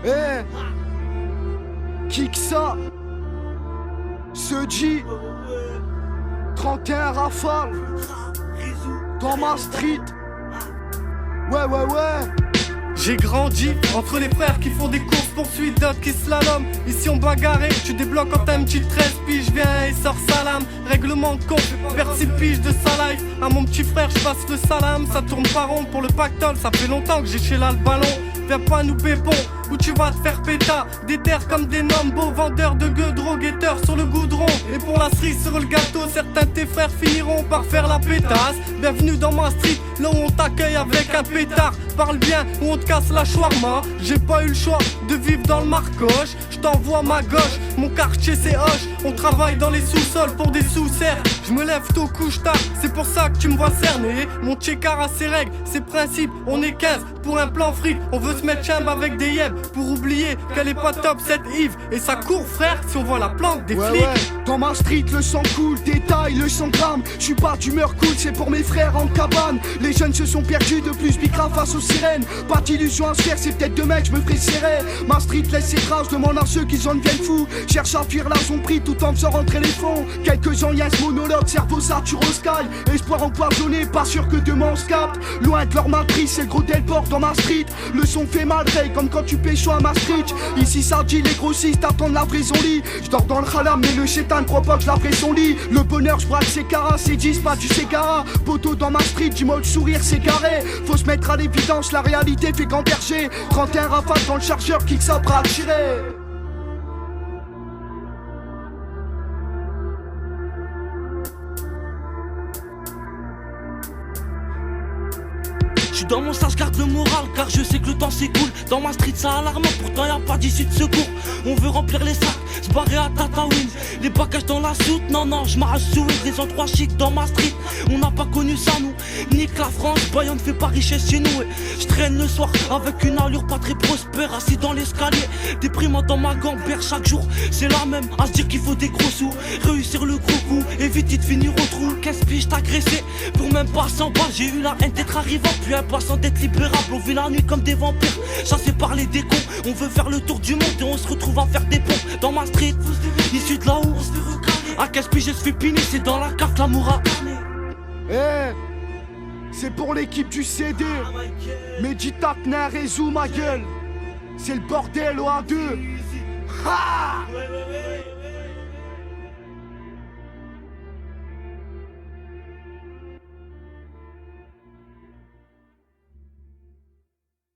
Eh, kick ça. Ce G 31 rafales dans ma street. Ouais. J'ai grandi entre les frères qui font des courses poursuites, d'autres qui slalom. Ici on bagarre, tu débloques quand t'as une petite 13 piges, viens et sors salam. Règlement de compte, vers 6 piges de sa life. À mon petit frère je passe le salam, ça tourne pas rond pour le pactole. Ça fait longtemps que j'ai chez là le ballon. Viens pas nous bébon, où tu vas te faire péta. Des terres comme des nombres, vendeurs de gueux, droguetteurs sur le goudron. Et pour la cerise sur le gâteau, certains de tes frères finiront par faire la pétasse. Bienvenue dans ma street, là où on t'accueille avec un pétard. Parle bien ou on te casse la shawarma. J'ai pas eu le choix de vivre dans le marcoche. Je t'envoie ma gauche, mon quartier c'est hoche. On travaille dans les sous-sols pour des sous-serres. Je me lève tôt, couche tard, c'est pour ça que tu me vois cerner. Mon tchékar a ses règles, ses principes, on est 15 pour un plan fric. On veut se mettre chambre avec des yeux pour oublier qu'elle est pas top cette Yves. Et ça court frère si on voit la plante des flics. Dans ma street le sang coule, détail le 100 grammes. J'suis pas d'humeur cool, c'est pour mes frères en cabane. Les jeunes se sont perdus de plus bicra face aux sirènes. Pas d'illusion à se faire, c'est peut-être de mec, je me ferai serrer. Ma street laisse ses traces, demande à ceux qui en deviennent fous. Cherche à fuir là son prix tout en faisant rentrer les fonds. Quelques ans y'a ce monologue, cerveau sature au sky. Espoir empoisonné, pas sûr que demain on se capte. Loin de leur matrice, c'est le gros Delport dans ma street. Le son fait mal, Ray, comme quand tu pécho à ma street. Ici ça dit les grossistes attendent la vraie son lit. J'dors dans le halam mais le chétan ne croit pas que je la vraie son lit. Le bonheur j'braque ses caras, c'est 10 pas du Ségara. Poteau dans ma street, dis-moi le sourire c'est carré. Faut se mettre à l'évidence, la réalité fait qu'enberger. 31 rafales dans le chargeur, kick ça bras tirer. J'suis dans mon sas, garde le moral car je sais que le temps s'écoule. Dans ma street ça alarmant, pourtant y'a pas d'issue de secours. On veut remplir les sacs, se barrer à Tatawin. Les bagages dans la soute, non, j'm'arrache sous des endroits chics dans ma street. On n'a pas connu ça nous, nique la France, Bayonne fait pas richesse chez nous. J'traîne le soir avec une allure pas très prospère, assis dans l'escalier. Déprimant dans ma gambière chaque jour, c'est la même, à se dire qu'il faut des gros sous. Réussir le gros coup, éviter de finir au trou. 15 piges t'agresser, pour même pas 100 balles. J'ai eu la haine d'être arrivant, puis impatient d'être libérable. On vit la nuit comme des vampires, chassés par les décons. On veut faire le tour du monde et on se retrouve à faire des ponts. Dans ma street, issu de là-haut, à 15 piges je suis pini, c'est dans la carte l'amour a gagné. Eh, c'est pour l'équipe du CD. Méditate n'a résout ma gueule. C'est le bordel au A2. Ha!